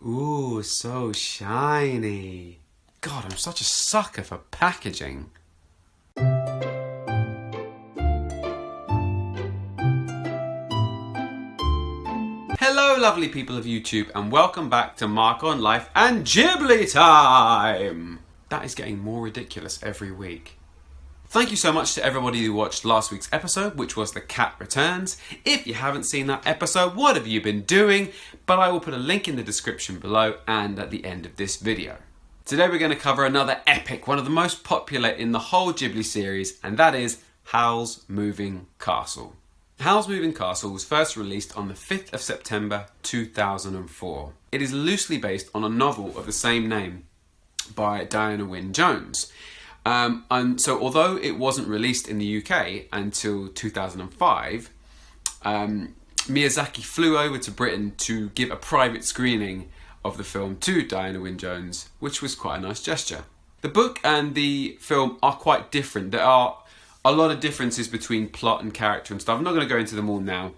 Ooh, so shiny. God, I'm such a sucker for packaging. Hello lovely people of YouTube and welcome back to Mark on Life and Ghibli Time! That is getting more ridiculous every week. Thank you so much to everybody who watched last week's episode, which was The Cat Returns. If you haven't seen that episode, what have you been doing? But I will put a link in the description below and at the end of this video. Today we're going to cover another epic, one of the most popular in the whole Ghibli series, and that is Howl's Moving Castle. Howl's Moving Castle was first released on the 5th of September 2004. It is loosely based on a novel of the same name by Diana Wynne Jones. And so although it wasn't released in the UK until 2005, Miyazaki flew over to Britain to give a private screening of the film to Diana Wynne Jones, which was quite a nice gesture. The book and the film are quite different. There are a lot of differences between plot and character and stuff. I'm not going to go into them all now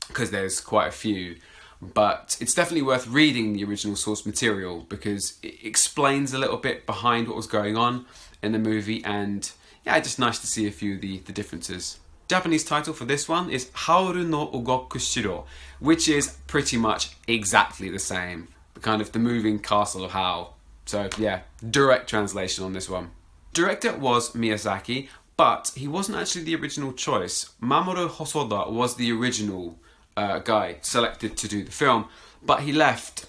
because there's quite a few, but it's definitely worth reading the original source material because it explains a little bit behind what was going on in the movie, and yeah, just nice to see a few of the differences. Japanese title for this one is Haoru no Ugoku Shiro, which is pretty much exactly the same, kind of the moving castle of Howl. So yeah, direct translation on this one. Director was Miyazaki, but he wasn't actually the original choice. Mamoru Hosoda was the original guy selected to do the film, but he left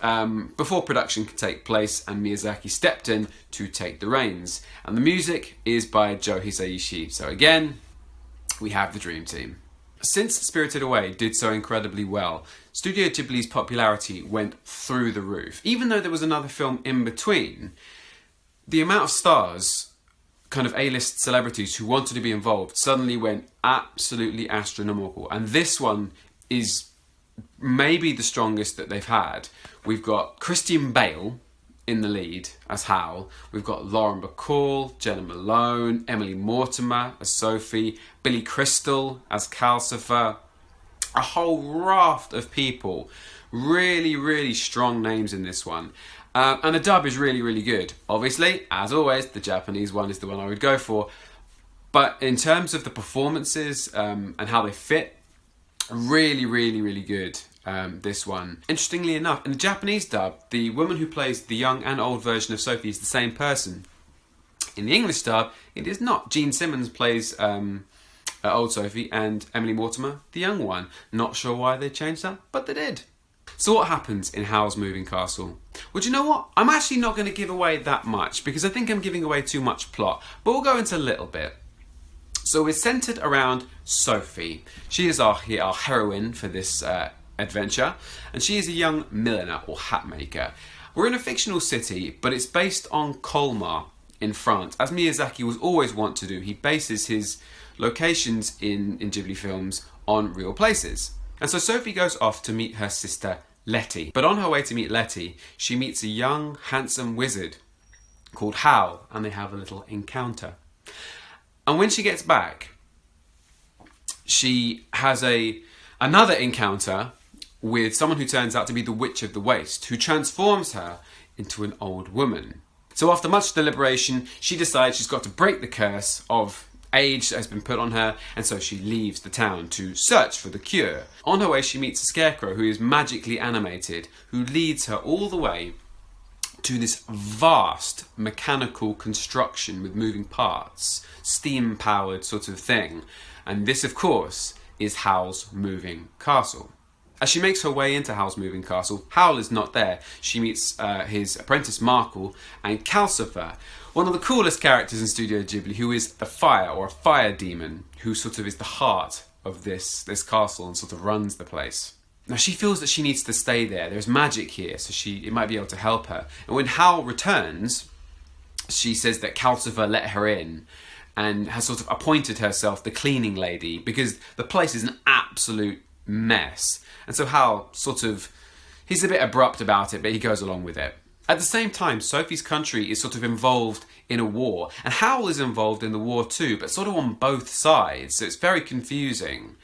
before production could take place and Miyazaki stepped in to take the reins. And the music is by Joe Hisaishi. So again, we have the dream team. Since Spirited Away did so incredibly well, Studio Ghibli's popularity went through the roof. Even though there was another film in between, the amount of stars, kind of A-list celebrities who wanted to be involved suddenly went absolutely astronomical. And this one is maybe the strongest that they've had. We've got Christian Bale in the lead as Howl. We've got Lauren Bacall, Jenna Malone, Emily Mortimer as Sophie, Billy Crystal as Calcifer. A whole raft of people. Really, really strong names in this one. And the dub is really, really good. Obviously, as always, the Japanese one is the one I would go for. But in terms of the performances and how they fit, really, really, really good, this one. Interestingly enough, in the Japanese dub, the woman who plays the young and old version of Sophie is the same person. In the English dub, it is not. Gene Simmons plays old Sophie and Emily Mortimer, the young one. Not sure why they changed that, but they did. So what happens in Howl's Moving Castle? Well, do you know what? I'm actually not going to give away that much because I think I'm giving away too much plot, but we'll go into a little bit. So we're centred around Sophie. She is our heroine for this adventure, and she is a young milliner or hat maker. We're in a fictional city, but it's based on Colmar in France, as Miyazaki was always wont to do. He bases his locations in Ghibli films on real places. And so Sophie goes off to meet her sister Letty. But on her way to meet Letty, she meets a young, handsome wizard called Howl, and they have a little encounter. And when she gets back, she has another encounter with someone who turns out to be the Witch of the Waste, who transforms her into an old woman. So after much deliberation, she decides she's got to break the curse of age that has been put on her, and so she leaves the town to search for the cure. On her way, she meets a scarecrow who is magically animated, who leads her all the way to this vast mechanical construction with moving parts, steam-powered sort of thing. And this, of course, is Howl's Moving Castle. As she makes her way into Howl's Moving Castle, Howl is not there. She meets his apprentice Markle and Calcifer, one of the coolest characters in Studio Ghibli, who is the fire, or a fire demon, who sort of is the heart of this castle and sort of runs the place. Now she feels that she needs to stay there. There's magic here, so it might be able to help her. And when Howl returns, she says that Calcifer let her in and has sort of appointed herself the cleaning lady because the place is an absolute mess. And so Howl he's a bit abrupt about it, but he goes along with it. At the same time, Sophie's country is sort of involved in a war, and Howl is involved in the war too, but sort of on both sides, so it's very confusing.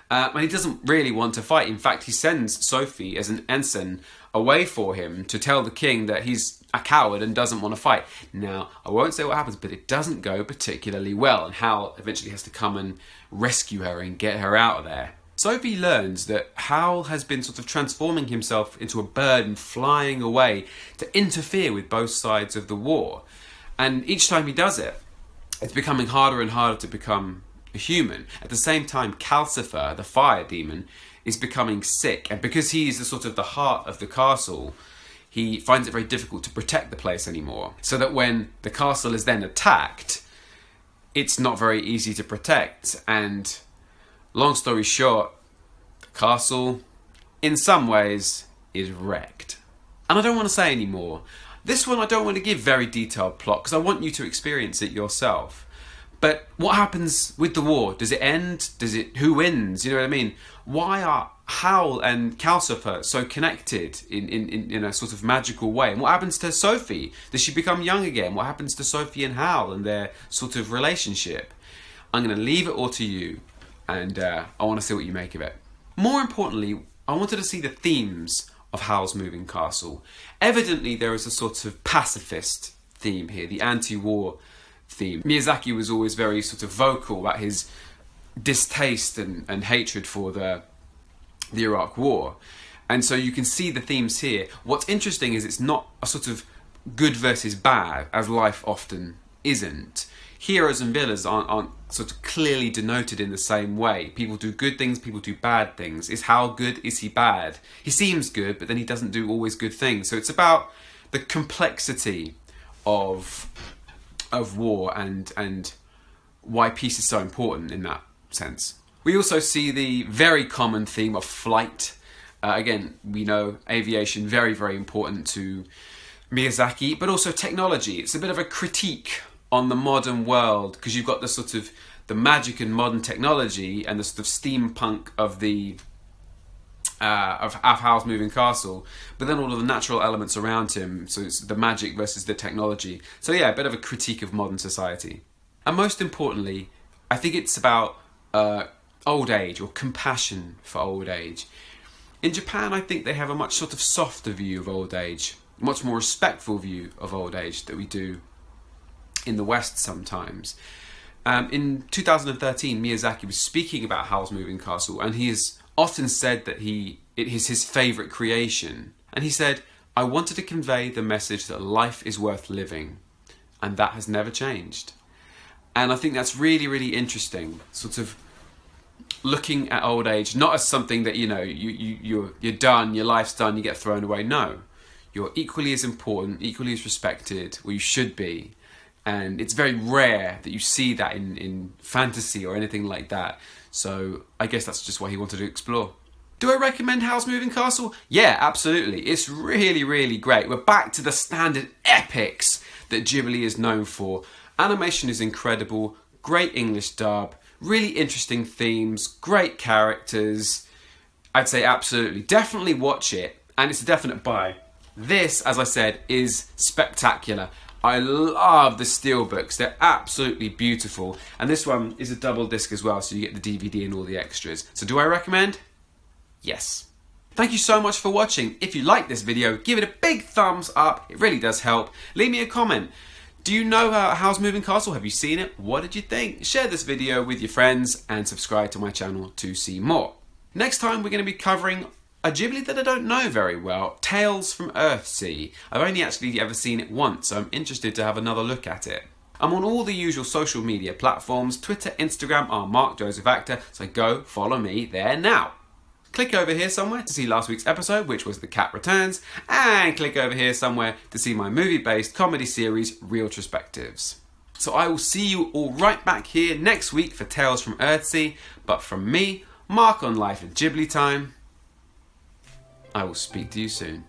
And he doesn't really want to fight. In fact, he sends Sophie as an ensign a way for him to tell the king that he's a coward and doesn't want to fight. Now, I won't say what happens, but it doesn't go particularly well, and Howl eventually has to come and rescue her and get her out of there. Sophie learns that Howl has been sort of transforming himself into a bird and flying away to interfere with both sides of the war. And each time he does it, it's becoming harder and harder to become a human. At the same time, Calcifer, the fire demon, is becoming sick, and because he's the sort of the heart of the castle, he finds it very difficult to protect the place anymore. So that when the castle is then attacked, it's not very easy to protect. And long story short, the castle, in some ways, is wrecked. And I don't want to say any more. This one I don't want to give very detailed plot because I want you to experience it yourself. But what happens with the war? Does it end? Who wins? You know what I mean? Why are Howl and Calcifer so connected in a sort of magical way? And what happens to Sophie? Does she become young again? What happens to Sophie and Howl and their sort of relationship? I'm going to leave it all to you, and I want to see what you make of it. More importantly, I wanted to see the themes of Howl's Moving Castle. Evidently, there is a sort of pacifist theme here, the anti-war theme. Miyazaki was always very sort of vocal about his distaste and hatred for the Iraq War. And so you can see the themes here. What's interesting is it's not a sort of good versus bad, as life often isn't. Heroes and villains aren't sort of clearly denoted in the same way. People do good things, people do bad things. Is Howl good? Is he bad? He seems good, but then he doesn't do always good things. So it's about the complexity of war and why peace is so important in that sense. We also see the very common theme of flight. Again, we know aviation, very, very important to Miyazaki, but also technology. It's a bit of a critique on the modern world because you've got the sort of the magic and modern technology and the sort of steampunk of the of Howl's Moving Castle, but then all of the natural elements around him. So it's the magic versus the technology. So yeah, a bit of a critique of modern society. And most importantly, I think it's about old age or compassion for old age. In Japan, I think they have a much sort of softer view of old age, much more respectful view of old age that we do in the West sometimes. In 2013, Miyazaki was speaking about Howl's Moving Castle, and he has often said that it is his favourite creation. And he said, "I wanted to convey the message that life is worth living, and that has never changed." And I think that's really, really interesting, sort of looking at old age not as something that, you know, you're done, your life's done, you get thrown away. No, you're equally as important, equally as respected, or you should be. And it's very rare that you see that in fantasy or anything like that. So I guess that's just what he wanted to explore. Do I recommend Howl's Moving Castle? Yeah, absolutely. It's really, really great. We're back to the standard epics that Ghibli is known for. Animation is incredible, great English dub, really interesting themes, great characters. I'd say absolutely. Definitely watch it, and it's a definite buy. This, as I said, is spectacular. I love the steelbooks, they're absolutely beautiful. And this one is a double disc as well, so you get the DVD and all the extras. So do I recommend? Yes. Thank you so much for watching. If you like this video, give it a big thumbs up, it really does help. Leave me a comment. Do you know Howl's Moving Castle? Have you seen it? What did you think? Share this video with your friends and subscribe to my channel to see more. Next time we're going to be covering a Ghibli that I don't know very well, Tales from Earthsea. I've only actually ever seen it once, so I'm interested to have another look at it. I'm on all the usual social media platforms. Twitter, Instagram are Mark Joseph Actor, so go follow me there now. Click over here somewhere to see last week's episode, which was The Cat Returns, and click over here somewhere to see my movie-based comedy series, Retrospectives. So I will see you all right back here next week for Tales from Earthsea, but from me, Mark on Life and GhibliTime, I will speak to you soon.